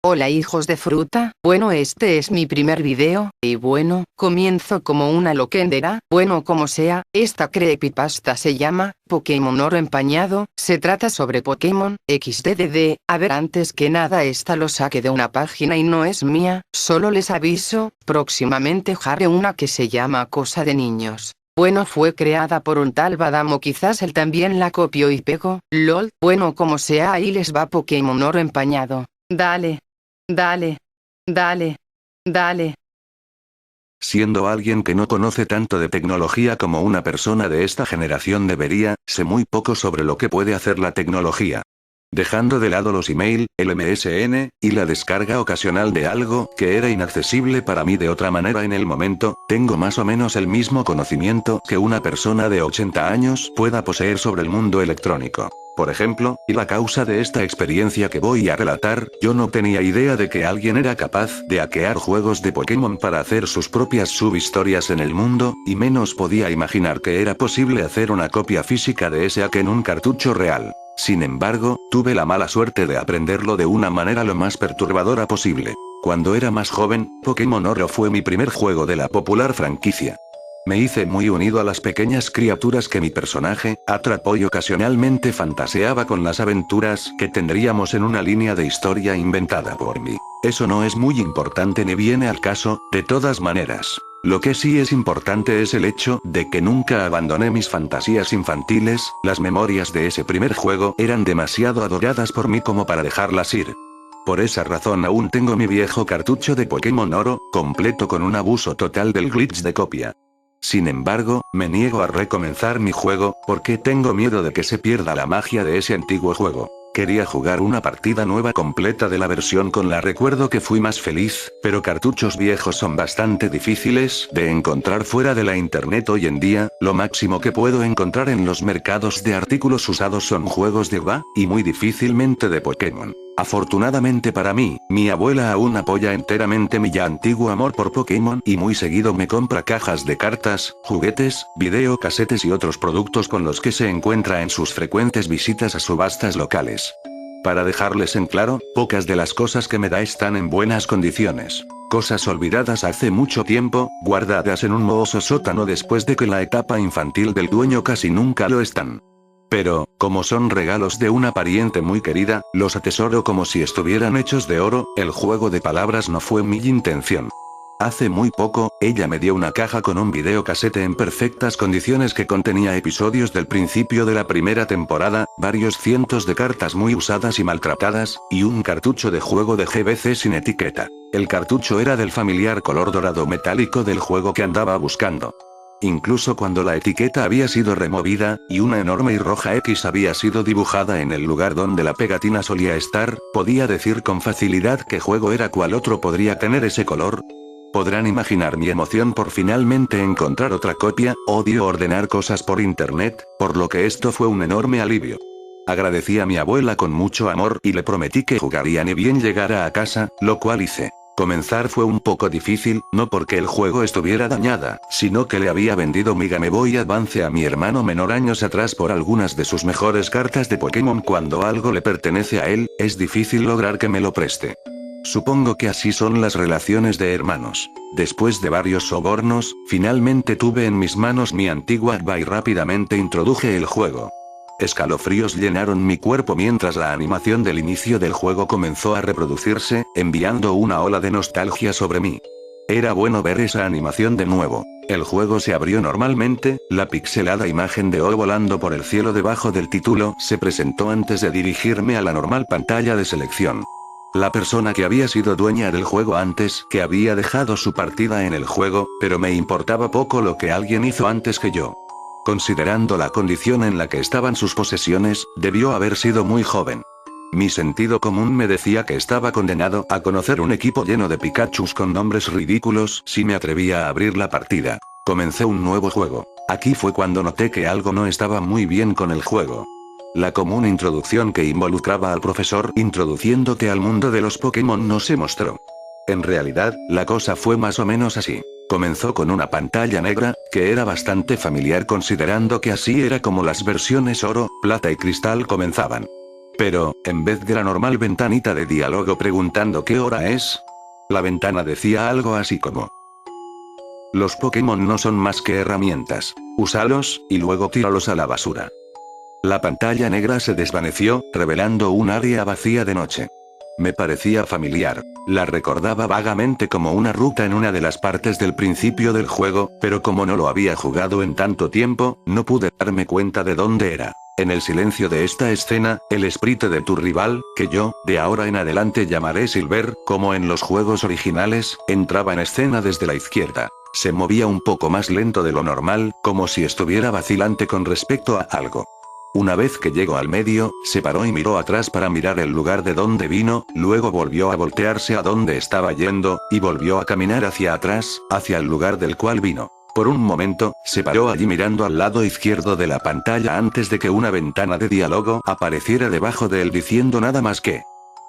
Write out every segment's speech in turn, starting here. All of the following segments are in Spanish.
Hola hijos de fruta, bueno este es mi primer video, y bueno, comienzo como una loquendera, bueno como sea, esta creepypasta se llama, Pokémon Oro Empañado, se trata sobre Pokémon, XDDD, a ver antes que nada esta lo saqué de una página y no es mía, solo les aviso, próximamente haré una que se llama Cosa de Niños. Bueno fue creada por un tal Badamo, quizás él también la copió y pegó, lol, bueno como sea ahí les va Pokémon Oro Empañado, dale. Dale. Dale. Dale. Siendo alguien que no conoce tanto de tecnología como una persona de esta generación debería, sé muy poco sobre lo que puede hacer la tecnología. Dejando de lado los email, el MSN, y la descarga ocasional de algo que era inaccesible para mí de otra manera en el momento, tengo más o menos el mismo conocimiento que una persona de 80 años pueda poseer sobre el mundo electrónico. Por ejemplo, y la causa de esta experiencia que voy a relatar, yo no tenía idea de que alguien era capaz de hackear juegos de Pokémon para hacer sus propias subhistorias en el mundo, y menos podía imaginar que era posible hacer una copia física de ese hack en un cartucho real. Sin embargo, tuve la mala suerte de aprenderlo de una manera lo más perturbadora posible. Cuando era más joven, Pokémon Oro fue mi primer juego de la popular franquicia. Me hice muy unido a las pequeñas criaturas que mi personaje atrapó y ocasionalmente fantaseaba con las aventuras que tendríamos en una línea de historia inventada por mí. Eso no es muy importante ni viene al caso, de todas maneras. Lo que sí es importante es el hecho de que nunca abandoné mis fantasías infantiles, las memorias de ese primer juego eran demasiado adoradas por mí como para dejarlas ir. Por esa razón aún tengo mi viejo cartucho de Pokémon Oro, completo con un abuso total del glitch de copia. Sin embargo, me niego a recomenzar mi juego, porque tengo miedo de que se pierda la magia de ese antiguo juego. Quería jugar una partida nueva completa de la versión con la recuerdo que fui más feliz, pero cartuchos viejos son bastante difíciles de encontrar fuera de la internet hoy en día, lo máximo que puedo encontrar en los mercados de artículos usados son juegos de GBA, y muy difícilmente de Pokémon. Afortunadamente para mí, mi abuela aún apoya enteramente mi ya antiguo amor por Pokémon y muy seguido me compra cajas de cartas, juguetes, videocasetes y otros productos con los que se encuentra en sus frecuentes visitas a subastas locales. Para dejarles en claro, pocas de las cosas que me da están en buenas condiciones. Cosas olvidadas hace mucho tiempo, guardadas en un mohoso sótano después de que la etapa infantil del dueño casi nunca lo están. Pero, como son regalos de una pariente muy querida, los atesoro como si estuvieran hechos de oro, el juego de palabras no fue mi intención. Hace muy poco, ella me dio una caja con un videocasete en perfectas condiciones que contenía episodios del principio de la primera temporada, varios cientos de cartas muy usadas y maltratadas, y un cartucho de juego de GBC sin etiqueta. El cartucho era del familiar color dorado metálico del juego que andaba buscando. Incluso cuando la etiqueta había sido removida, y una enorme y roja X había sido dibujada en el lugar donde la pegatina solía estar, podía decir con facilidad qué juego era, cuál otro podría tener ese color. Podrán imaginar mi emoción por finalmente encontrar otra copia. Odio ordenar cosas por internet, por lo que esto fue un enorme alivio. Agradecí a mi abuela con mucho amor y le prometí que jugaría ni bien llegara a casa, lo cual hice. Comenzar fue un poco difícil, no porque el juego estuviera dañada, sino que le había vendido mi Game Boy Advance a mi hermano menor años atrás por algunas de sus mejores cartas de Pokémon. Cuando algo le pertenece a él, es difícil lograr que me lo preste. Supongo que así son las relaciones de hermanos. Después de varios sobornos, finalmente tuve en mis manos mi antigua Adva y rápidamente introduje el juego. Escalofríos llenaron mi cuerpo mientras la animación del inicio del juego comenzó a reproducirse, enviando una ola de nostalgia sobre mí. Era bueno ver esa animación de nuevo. El juego se abrió normalmente, la pixelada imagen de O volando por el cielo debajo del título se presentó antes de dirigirme a la normal pantalla de selección. La persona que había sido dueña del juego antes que había dejado su partida en el juego, pero me importaba poco lo que alguien hizo antes que yo. Considerando la condición en la que estaban sus posesiones, debió haber sido muy joven. Mi sentido común me decía que estaba condenado a conocer un equipo lleno de Pikachus con nombres ridículos si me atrevía a abrir la partida. Comencé un nuevo juego. Aquí fue cuando noté que algo no estaba muy bien con el juego. La común introducción que involucraba al profesor introduciéndote al mundo de los Pokémon no se mostró. En realidad, la cosa fue más o menos así. Comenzó con una pantalla negra, que era bastante familiar considerando que así era como las versiones oro, plata y cristal comenzaban. Pero, en vez de la normal ventanita de diálogo preguntando qué hora es, la ventana decía algo así como: los Pokémon no son más que herramientas. Úsalos, y luego tíralos a la basura. La pantalla negra se desvaneció, revelando un área vacía de noche. Me parecía familiar. La recordaba vagamente como una ruta en una de las partes del principio del juego, pero como no lo había jugado en tanto tiempo, no pude darme cuenta de dónde era. En el silencio de esta escena, el espíritu de tu rival, que yo, de ahora en adelante llamaré Silver, como en los juegos originales, entraba en escena desde la izquierda. Se movía un poco más lento de lo normal, como si estuviera vacilante con respecto a algo. Una vez que llegó al medio, se paró y miró atrás para mirar el lugar de donde vino, luego volvió a voltearse a donde estaba yendo, y volvió a caminar hacia atrás, hacia el lugar del cual vino. Por un momento, se paró allí mirando al lado izquierdo de la pantalla antes de que una ventana de diálogo apareciera debajo de él diciendo nada más que.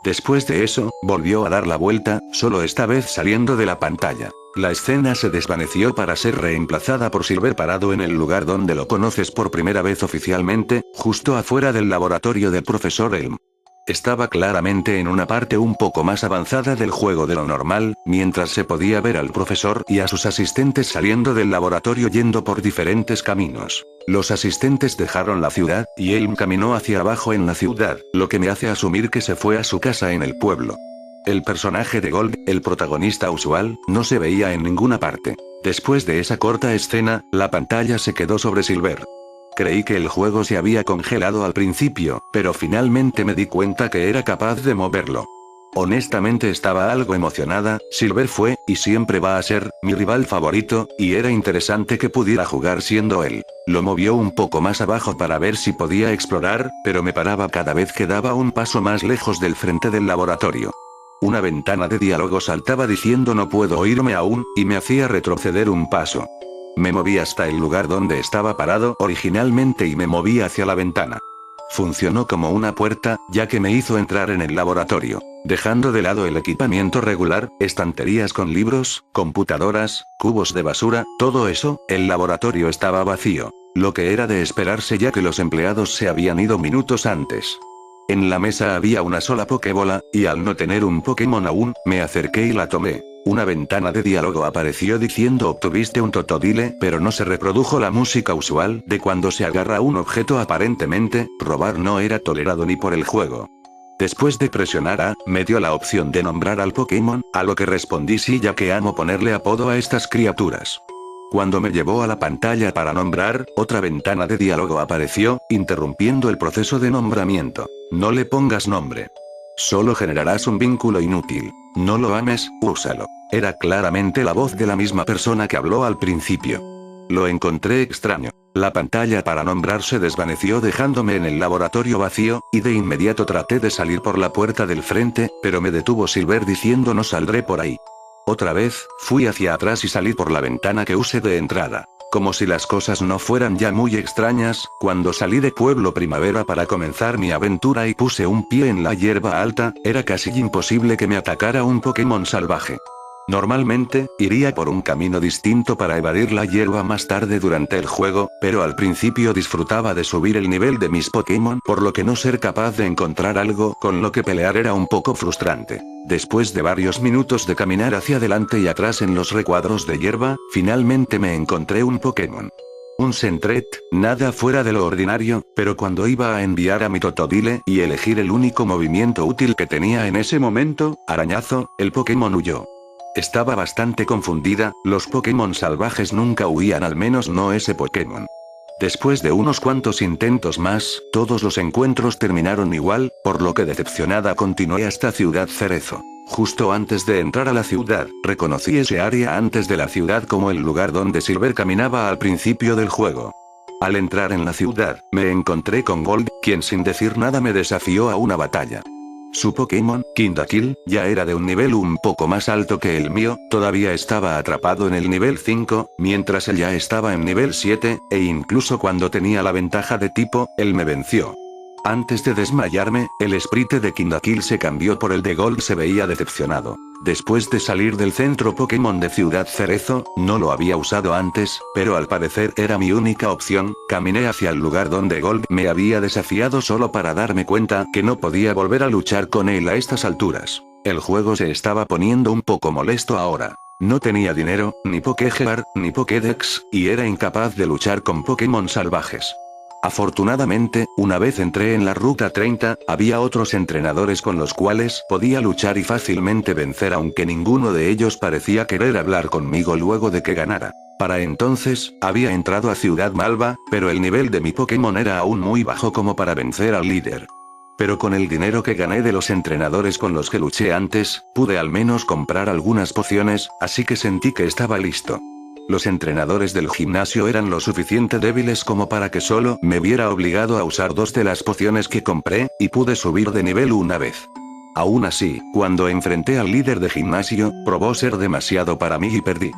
Después de eso, volvió a dar la vuelta, solo esta vez saliendo de la pantalla. La escena se desvaneció para ser reemplazada por Silver parado en el lugar donde lo conoces por primera vez oficialmente, justo afuera del laboratorio del profesor Elm. Estaba claramente en una parte un poco más avanzada del juego de lo normal, mientras se podía ver al profesor y a sus asistentes saliendo del laboratorio yendo por diferentes caminos. Los asistentes dejaron la ciudad, y Elm caminó hacia abajo en la ciudad, lo que me hace asumir que se fue a su casa en el pueblo. El personaje de Gold, el protagonista usual, no se veía en ninguna parte. Después de esa corta escena, la pantalla se quedó sobre Silver. Creí que el juego se había congelado al principio, pero finalmente me di cuenta que era capaz de moverlo. Honestamente estaba algo emocionada. Silver fue, y siempre va a ser, mi rival favorito, y era interesante que pudiera jugar siendo él. Lo movió un poco más abajo para ver si podía explorar, pero me paraba cada vez que daba un paso más lejos del frente del laboratorio. Una ventana de diálogo saltaba diciendo no puedo oírme aún, y me hacía retroceder un paso. Me moví hasta el lugar donde estaba parado originalmente y me moví hacia la ventana. Funcionó como una puerta, ya que me hizo entrar en el laboratorio. Dejando de lado el equipamiento regular, estanterías con libros, computadoras, cubos de basura, todo eso, el laboratorio estaba vacío. Lo que era de esperarse ya que los empleados se habían ido minutos antes. En la mesa había una sola Pokébola, y al no tener un Pokémon aún, me acerqué y la tomé. Una ventana de diálogo apareció diciendo obtuviste un Totodile, pero no se reprodujo la música usual de cuando se agarra un objeto aparentemente, robar no era tolerado ni por el juego. Después de presionar A, me dio la opción de nombrar al Pokémon, a lo que respondí sí ya que amo ponerle apodo a estas criaturas. Cuando me llevó a la pantalla para nombrar, otra ventana de diálogo apareció, interrumpiendo el proceso de nombramiento. No le pongas nombre. Solo generarás un vínculo inútil. No lo ames, úsalo. Era claramente la voz de la misma persona que habló al principio. Lo encontré extraño. La pantalla para nombrar se desvaneció dejándome en el laboratorio vacío, y de inmediato traté de salir por la puerta del frente, pero me detuvo Silver diciendo no saldré por ahí. Otra vez, fui hacia atrás y salí por la ventana que usé de entrada. Como si las cosas no fueran ya muy extrañas, cuando salí de Pueblo Primavera para comenzar mi aventura y puse un pie en la hierba alta, era casi imposible que me atacara un Pokémon salvaje. Normalmente, iría por un camino distinto para evadir la hierba más tarde durante el juego, pero al principio disfrutaba de subir el nivel de mis Pokémon, por lo que no ser capaz de encontrar algo con lo que pelear era un poco frustrante. Después de varios minutos de caminar hacia adelante y atrás en los recuadros de hierba, finalmente me encontré un Pokémon. Un Sentret, nada fuera de lo ordinario, pero cuando iba a enviar a mi Totodile y elegir el único movimiento útil que tenía en ese momento, arañazo, el Pokémon huyó. Estaba bastante confundida, los Pokémon salvajes nunca huían, al menos no ese Pokémon. Después de unos cuantos intentos más, todos los encuentros terminaron igual, por lo que decepcionada continué hasta Ciudad Cerezo. Justo antes de entrar a la ciudad, reconocí ese área antes de la ciudad como el lugar donde Silver caminaba al principio del juego. Al entrar en la ciudad, me encontré con Gold, quien sin decir nada me desafió a una batalla. Su Pokémon, Kindakil, ya era de un nivel un poco más alto que el mío, todavía estaba atrapado en el nivel 5, mientras él ya estaba en nivel 7, e incluso cuando tenía la ventaja de tipo, él me venció. Antes de desmayarme, el espíritu de Kindakil se cambió por el de Gold, se veía decepcionado. Después de salir del centro Pokémon de Ciudad Cerezo, no lo había usado antes, pero al parecer era mi única opción. Caminé hacia el lugar donde Gold me había desafiado solo para darme cuenta que no podía volver a luchar con él a estas alturas. El juego se estaba poniendo un poco molesto ahora. No tenía dinero, ni Pokégear, ni Pokédex, y era incapaz de luchar con Pokémon salvajes. Afortunadamente, una vez entré en la Ruta 30, había otros entrenadores con los cuales podía luchar y fácilmente vencer, aunque ninguno de ellos parecía querer hablar conmigo luego de que ganara. Para entonces, había entrado a Ciudad Malva, pero el nivel de mi Pokémon era aún muy bajo como para vencer al líder. Pero con el dinero que gané de los entrenadores con los que luché antes, pude al menos comprar algunas pociones, así que sentí que estaba listo. Los entrenadores del gimnasio eran lo suficiente débiles como para que solo me viera obligado a usar 2 de las pociones que compré, y pude subir de nivel una vez. Aún así, cuando enfrenté al líder de gimnasio, probó ser demasiado para mí y perdí.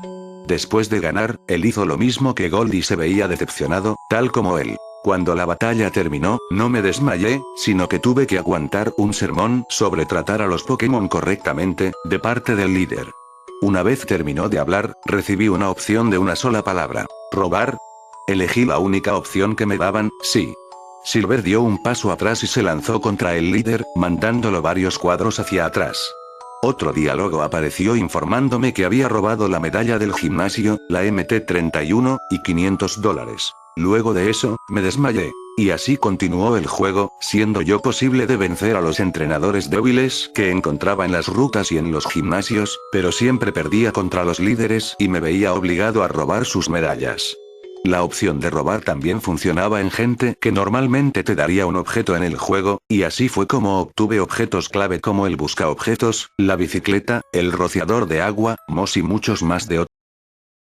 Después de ganar, él hizo lo mismo que Gold y se veía decepcionado, tal como él. Cuando la batalla terminó, no me desmayé, sino que tuve que aguantar un sermón sobre tratar a los Pokémon correctamente, de parte del líder. Una vez terminó de hablar, recibí una opción de una sola palabra. ¿Robar? Elegí la única opción que me daban, sí. Silver dio un paso atrás y se lanzó contra el líder, mandándolo varios cuadros hacia atrás. Otro diálogo apareció informándome que había robado la medalla del gimnasio, la MT-31, y $500. Luego de eso, me desmayé. Y así continuó el juego, siendo yo posible de vencer a los entrenadores débiles que encontraba en las rutas y en los gimnasios, pero siempre perdía contra los líderes y me veía obligado a robar sus medallas. La opción de robar también funcionaba en gente que normalmente te daría un objeto en el juego, y así fue como obtuve objetos clave como el buscaobjetos, la bicicleta, el rociador de agua, Moss y muchos más de otros.